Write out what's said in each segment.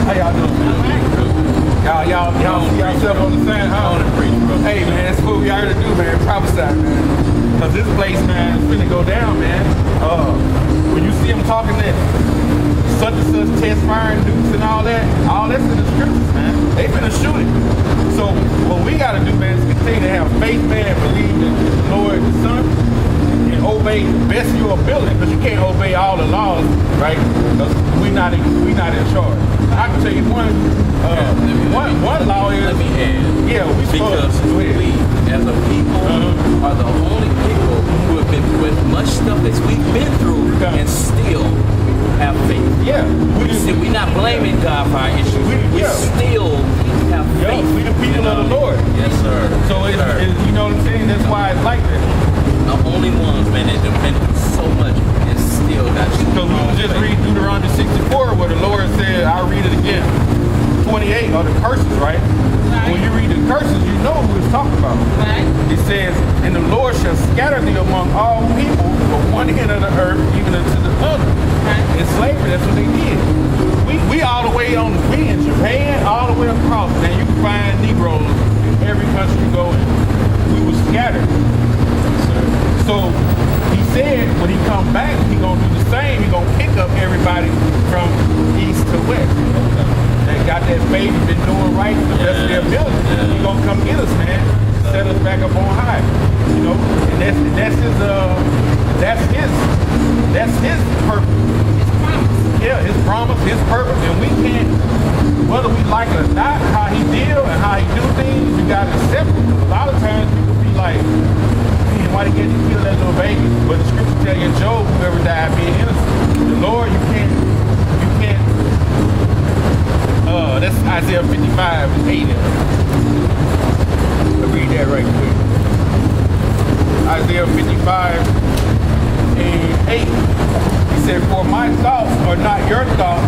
How y'all doing, man? Y'all see yourself on the same house? Hey, man, that's what we out here to do, man. Prophesy, man. Because this place, man, is finna go down, man. When you see them talking that such and such test firing nukes and all that's in the scriptures, man. They finna shoot it. So what we gotta do, man, is continue to have faith, man, and believe in the Lord and the Son, and obey the best of your ability, because you can't obey all the laws, right? Because we not in charge. I can tell you one law is, let me add. Yeah, because we as a people are the only people who have been through as much stuff as we've been through and still have faith. Yeah. We're not blaming God for our issues. We still have faith. We the people of the Lord. Yes, sir. So yes, you know what I'm saying? That's why it's like that. The only ones, man, that have been through so much and still got you. Because we just read Deuteronomy 64 where the Lord said, I'll read it again. 28 are the curses, right? When you read the curses, you know who it's talking about. Right. It says, and the Lord shall scatter thee among all people from one end of the earth even unto the other. Right. In slavery, that's what they did. We all the way we in Japan, all the way across. Man, you can find Negroes in every country you go in. We were scattered. So he said when he come back, he gonna do the same. He gonna pick up everybody from east to west. That got that faith, been doing right to the best of their ability. He gonna come get us, man. Set us back up on high. You know, and that's his purpose. His promise. Yeah, his promise, his purpose, and we can't, whether we like it or not, how he deal and how he do things, we gotta accept it. A lot of times people be like, man, why they get to kill that little baby? But the scripture tell you in Job, whoever died being innocent. The Lord, you can't. That's Isaiah 55 and 8. I'll read that right quick. Isaiah 55 and 8. He said, for my thoughts are not your thoughts,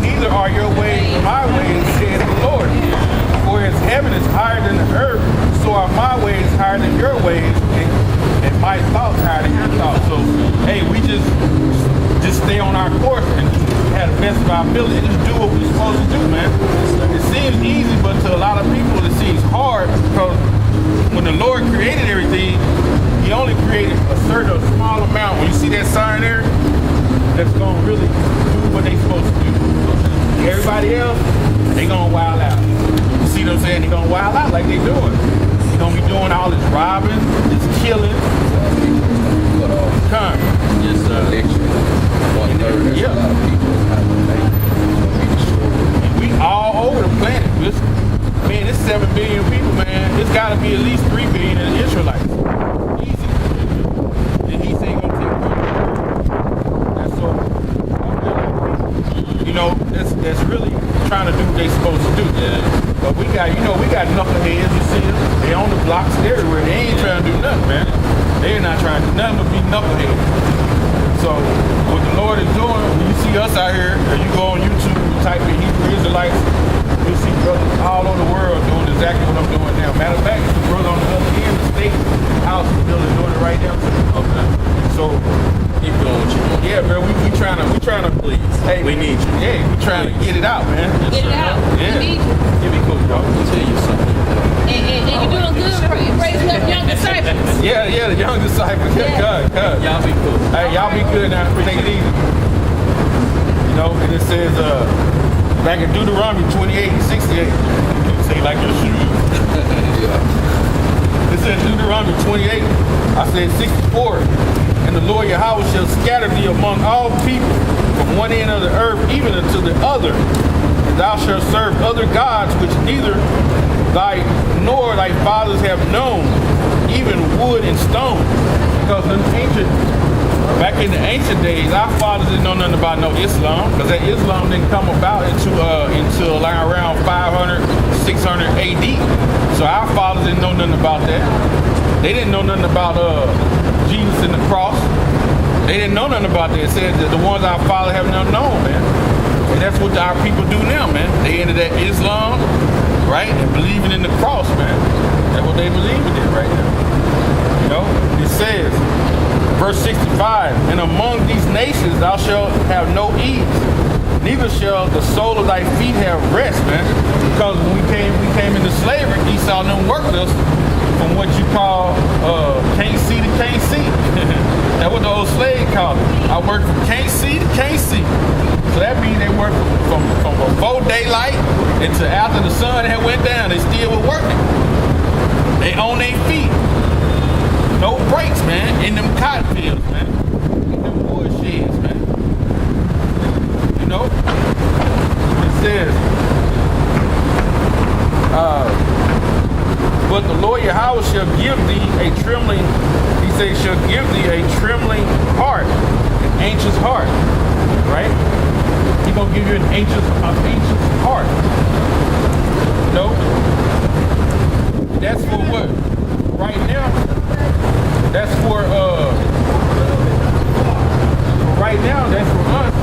neither are your ways my ways, says the Lord. For as heaven is higher than the earth, so are my ways higher than your ways, and my thoughts higher than your thoughts. So, hey, we just stay on our course and have the best of our ability and just do what we're supposed to do, man. It seems easy, but to a lot of people it seems hard, because when the Lord created everything, he only created a certain small amount. When you see that sign there, that's gonna really do what they supposed to do. Everybody else, they gonna wild out. You see what I'm saying? They gonna wild out like they doing. They gonna be doing all this robbing, this killing. Come. Yes, sir. Yeah. And we all over the planet. Man, it's 7 billion people, man. It's gotta be at least 3 billion in the Israelites. Easy. And he said gonna take one. That's so, you know, that's really trying to do what they supposed to do. Yeah. But we got knuckleheads, you see them. They on the blocks everywhere. They ain't trying to do nothing, man. They're not trying to do nothing but be knuckleheads. So what the Lord is doing, when you see us out here, or you go on YouTube and type in Hebrew Israelites, you'll see brothers all over the world doing exactly what I'm doing now. Matter of fact, the brother on the other end of the state house building doing it right now too. Okay. So keep doing what you're doing. Yeah, bro, we trying to please. Hey, we need you. Yeah, we trying to get it out, man. Get it out. Yeah. We need you. Give me cool, y'all. I'll tell you something. And you're doing good, raising up young disciples. Yeah, the young disciples. Yeah. God. Y'all be cool. Hey, y'all be good now. Take it easy. You know, and it says back in Deuteronomy 28 and 68. You say like your shoes. Yeah. It says Deuteronomy 28. I said 64. And the Lord Yahweh shall scatter thee among all people from one end of the earth even unto the other. And thou shalt serve other gods which neither thy nor thy fathers have known, even wood and stone. Because back in the ancient days, our fathers didn't know nothing about no Islam, because that Islam didn't come about until around 500, 600 AD. So our fathers didn't know nothing about that. They didn't know nothing about Jesus and the cross. They didn't know nothing about that. It said that the ones our fathers have not known, man. And that's what our people do now, man. They into that Islam, right? And believing in the cross, man. That's what they believe in it right now. You know? It says, verse 65, and among these nations thou shalt have no ease. neither shall the sole of thy feet have rest, man. Because when we came into slavery, Esau and them worked us from what you call can't see to can't see. That's what the old slave called it. I worked from can't see to can't see. So that means they worked from before daylight until after the sun had went down. They still were working. They on their feet. No breaks, man, in them cotton fields, man. In them wood sheds, man. You know? It says, but the Lord Yahweh shall give thee a trembling, he says, shall give thee a trembling heart, an anxious heart, right? He's gonna give you an anxious heart. You know? That's for what? Right now, that's for right now, that's for us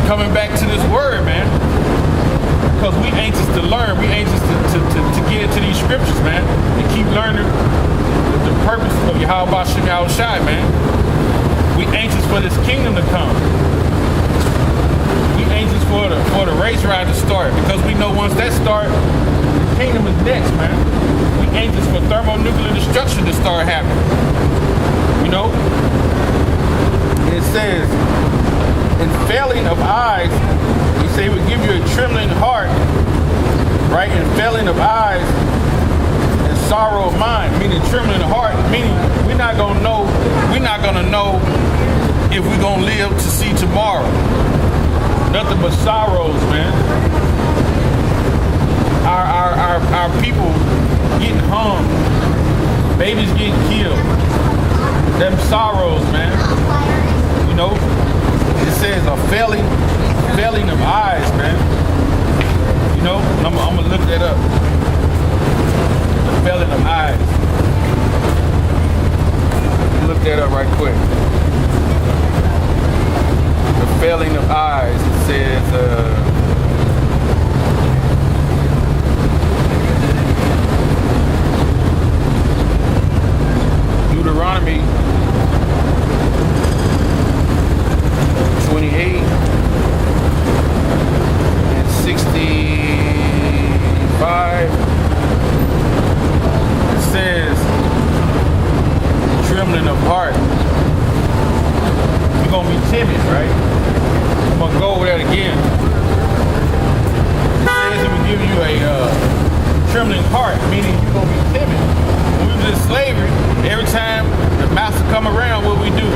coming back to this word, man. Because we anxious to learn, we anxious to get into these scriptures, man, and keep learning the purpose of Yahweh Shem Yahushai, man. We anxious for this kingdom to come. We anxious for the race ride to start, because we know once that starts, the kingdom is next, man. We anxious for thermonuclear destruction to start happening. You know? It says, in failing of eyes, he say he would give you a trembling heart, right? In failing of eyes and sorrow of mind, meaning trembling heart, meaning we're not gonna know if we're gonna live to see tomorrow. Nothing but sorrows, man. Our people getting hung, babies getting killed. Them sorrows, man. You know? It says a failing of eyes, man. You know, I'm gonna look that up. The failing of eyes. Look that up right quick. The failing of eyes. It says, Deuteronomy 28 and 65. It says, trembling of heart. You're gonna be timid, right? I'm gonna go over that again. It says it will give you a trembling heart, meaning you're gonna be timid. When we was in slavery, every time the master come around, what we do?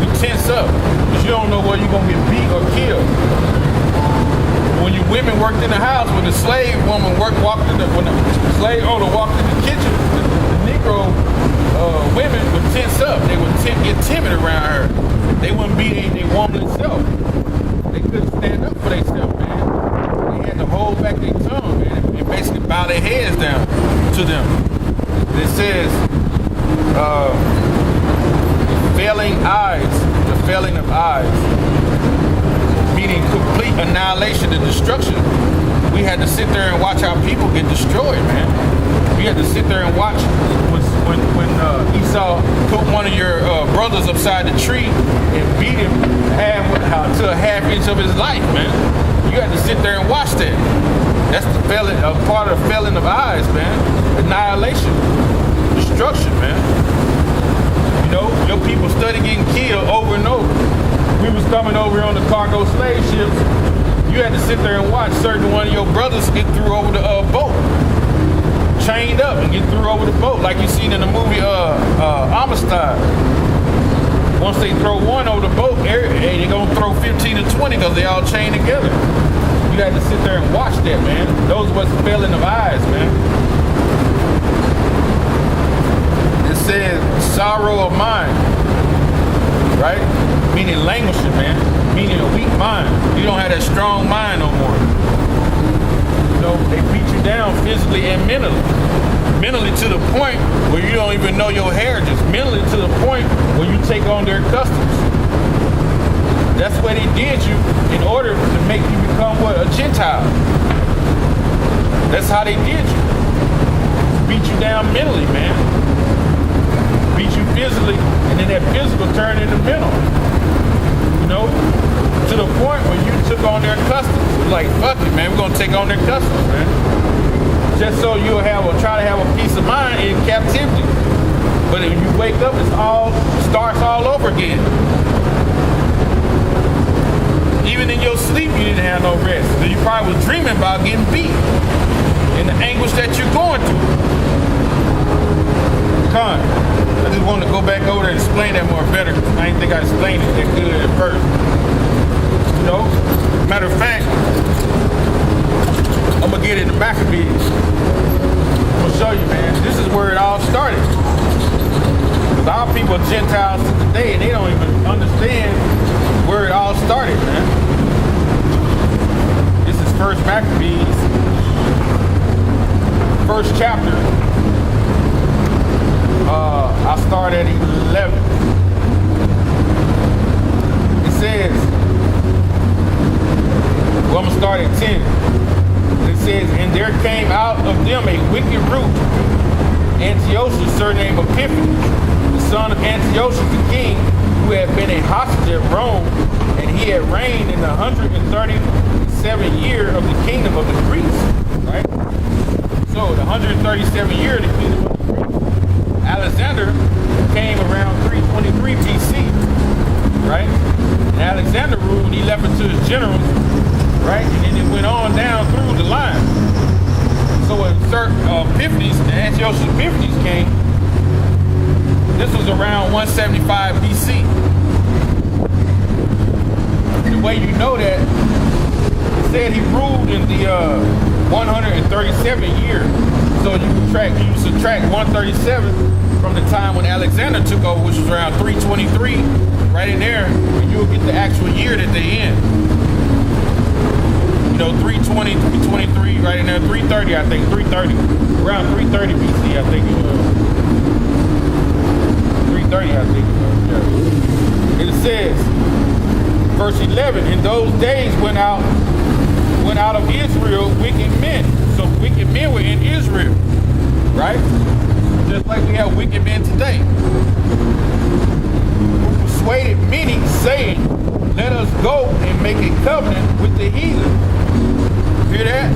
We tense up, because you don't know whether you're gonna get beat or killed. When you women worked in the house, when the slave woman when the slave owner walked in the kitchen, the Negro women would tense up. They would get timid around her. They wouldn't be their woman itself. They couldn't stand up for themselves, man. They had to hold back their tongue, man, and basically bow their heads down to them. It says, the failing of eyes, meaning complete annihilation and destruction. We had to sit there and watch our people get destroyed, man. We had to sit there and watch when Esau took one of your brothers upside the tree and beat him to a half inch of his life, man. You had to sit there and watch that. That's the part of the failing of eyes, man. Annihilation, destruction, man. You know, your people study getting killed over and over. We was coming over on the cargo slave ships. You had to sit there and watch certain one of your brothers get through over the boat, chained up and get through over the boat, like you seen in the movie Amistad. Once they throw one over the boat, they're gonna throw 15 or 20 because they all chained together. You had to sit there and watch that, man. Those was failing of eyes, man. It says sorrow of mind, right? Meaning languishing, man. Meaning a weak mind. You don't have that strong mind no more. You know, they beat you down physically and mentally. Mentally to the point where you don't even know your heritage. Mentally to the point where you take on their customs. That's what they did you in order to make you become what? A Gentile. That's how they did you. Beat you down mentally, man. Beat you physically, and then that physical turned into mental. You know? to the point where you took on their customs. Like, fuck it, man, we're gonna take on their customs, man. Just so you'll try to have a peace of mind in captivity. But if you wake up, starts all over again. Even in your sleep, you didn't have no rest. So you probably was dreaming about getting beat and the anguish that you're going through. I just wanted to go back over there and explain that more better. I didn't think I explained it that good at first. You know, matter of fact, I'm gonna get into Maccabees. I'm gonna show you, man. This is where it all started. Because our people are Gentiles to today, and they don't even understand where it all started, man. This is First Maccabees, first chapter. I'll start at 11. It says, well, I'm going to start at 10. It says, and there came out of them a wicked root, Antiochus, surnamed Epiphanes, the son of Antiochus the king, who had been a hostage at Rome, and he had reigned in the 137th year of the kingdom of the Greeks. Right? So the 137th year of the kingdom of the Greeks. Alexander came around 323 BC, right? And Alexander ruled, he left it to his generals, right? And then it went on down through the line. So when Epiphanes, the Antiochus Epiphanes came, this was around 175 BC. The way you know that, it said he ruled in the 137th year. So you subtract 137 from the time when Alexander took over, which was around 323, right in there, and you'll get the actual year that they in. You know, 320, 323, right in there, 330, I think, 330, around 330 BC, I think it was. 330, I think it was, yeah. And it says, verse 11, in those days went out of Israel wicked men. So wicked men were in Israel, right? Just like we have wicked men today. Who persuaded many, saying, let us go and make a covenant with the heathen. Hear that?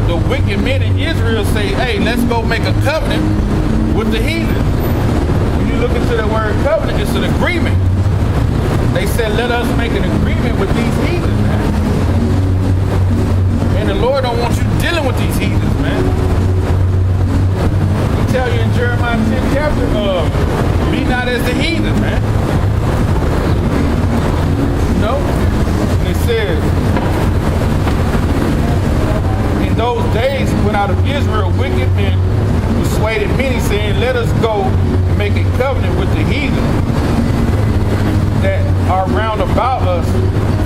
The wicked men in Israel say, hey, let's go make a covenant with the heathen. When you look into the word covenant, it's an agreement. They said, let us make an agreement with these heathens, man. And the Lord don't want you dealing with these heathens, man. He tell you in Jeremiah 10 chapter, be not as the heathen, man. You know? And it says, in those days went out of Israel wicked men, persuaded many, saying, let us go and make a covenant with the heathen that are round about us,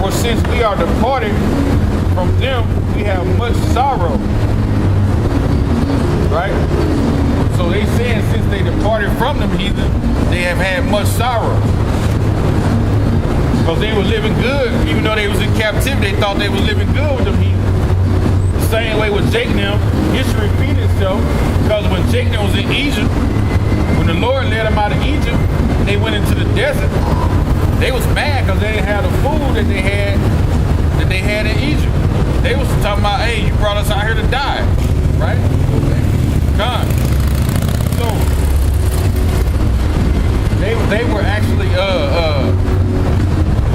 for since we are departed from them, we have much sorrow. Right? So they saying since they departed from them heathen, they have had much sorrow. Because they were living good, even though they was in captivity, they thought they were living good with them heathen. The same way with Jacob now, history repeated itself, because when Jacob was in Egypt, when the Lord led them out of Egypt, they went into the desert, they was mad because they didn't have the food that they had in Egypt. They was talking about, hey, you brought us out here to die, right? God. So they were actually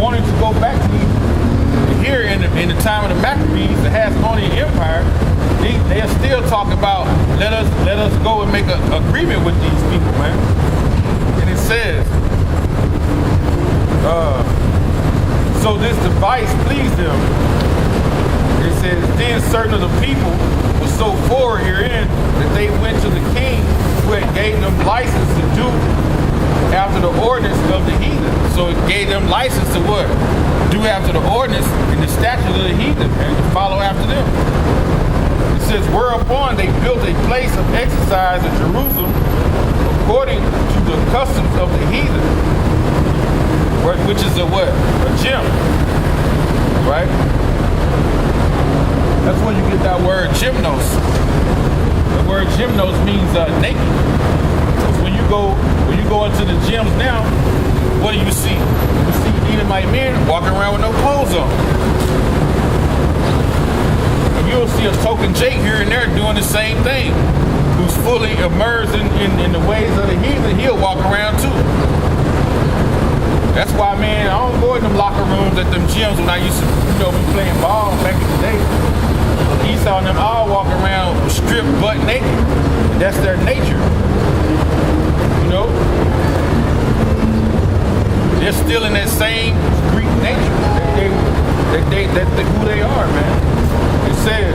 wanting to go back to Egypt. Here in the time of the Maccabees, the Hasmonean Empire, they are still talking about let us go and make an agreement with these people, man. And it says, so this device pleased them. It says, then certain of the people were so forward herein that they went to the king who had gave them license to do after the ordinance of the heathen. So it gave them license to what? Do after the ordinance and the statutes of the heathen, and to follow after them. It says, whereupon they built a place of exercise in Jerusalem according to the customs of the heathen, which is a what? A gym, right? That's where you get that word gymnos. The word gymnos means naked. It's when you go you go into the gyms now, what do you see? You see Edomite men walking around with no clothes on. And you'll see a token Jake here and there doing the same thing, who's fully immersed in the ways of the heathen. He'll walk around too. That's why, man, I don't go in them locker rooms at them gyms when I used to, be playing ball back in the day. Esau and them all walk around stripped butt naked. That's their nature. They're still in that same Greek nature that who they are, man. It says,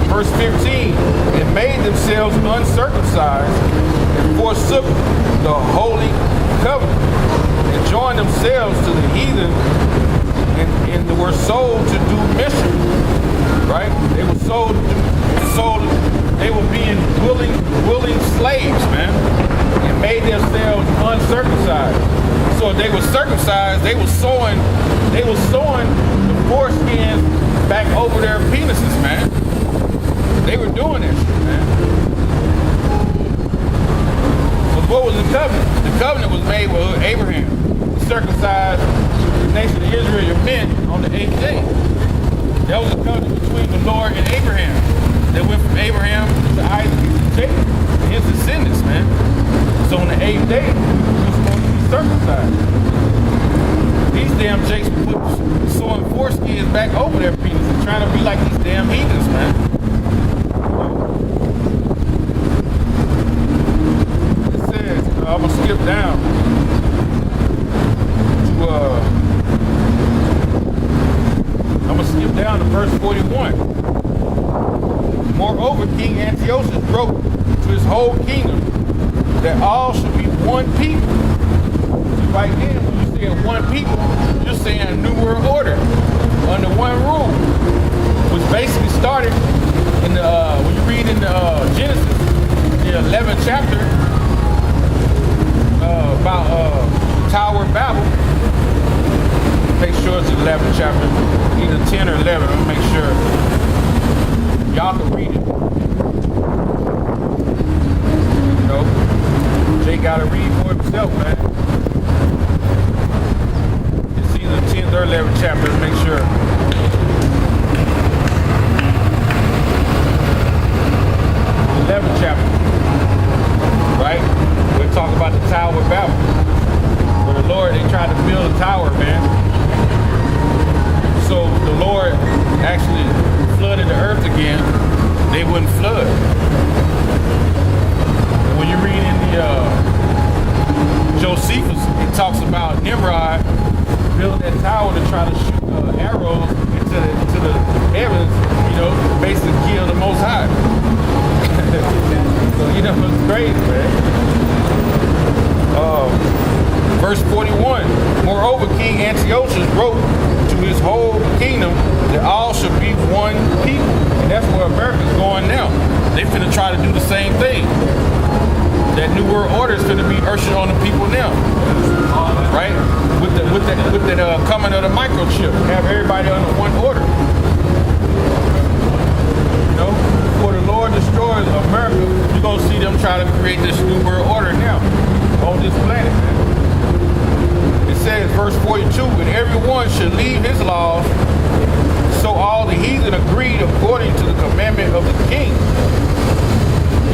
verse 15, and made themselves uncircumcised and forsook the holy covenant and joined themselves to the heathen and were sold to do mischief. Right? They were sold. They were being willing slaves, man, and made themselves uncircumcised. So if they were circumcised, they were sewing the foreskins back over their penises, man. They were doing that shit, man. But what was the covenant? The covenant was made with Abraham. He circumcised the nation of Israel men on the 8th day. That was a covenant between the Lord and Abraham. They went from Abraham to Isaac to Jacob, his descendants, man. So on the 8th day, he was supposed to be circumcised. These damn jakes put sewing foreskins back over their penises, trying to be like these damn heathens, man. It says, I'm gonna skip down to verse 41. Moreover, King Antiochus wrote to his whole kingdom that all should be one people. See, right then, when you say one people, you're saying a new world order under one rule, which basically started in the when you read in the Genesis, the 11th chapter, about the Tower of Babel. Make sure it's the 11th chapter, either 10 or 11. Let me make sure y'all can read it. Jay gotta read for himself, man. It's either 10th or 11th chapter. Let's make sure. 11th chapter, right? We're talking about the Tower of Babel. Where the Lord, they tried to build a tower, man. So the Lord actually flooded the earth again. They wouldn't flood. When you read in the Josephus, it talks about Nimrod building that tower to try to shoot arrows into the heavens, basically kill the Most High. So, it's crazy, man. Verse 41, moreover, King Antiochus wrote to his whole kingdom that all should be one people. And that's where America's going now. They finna try to do the same thing. That New World Order is finna be ushered on the people now. Right? With that coming of the microchip. Have everybody under one order. Before the Lord destroys America, you're gonna see them try to create this New World Order now on this planet, man. It says, verse 42, and everyone should leave his laws, so all the heathen agreed according to the commandment of the king.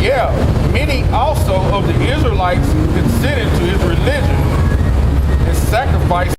Yeah, many also of the Israelites consented to his religion and sacrificed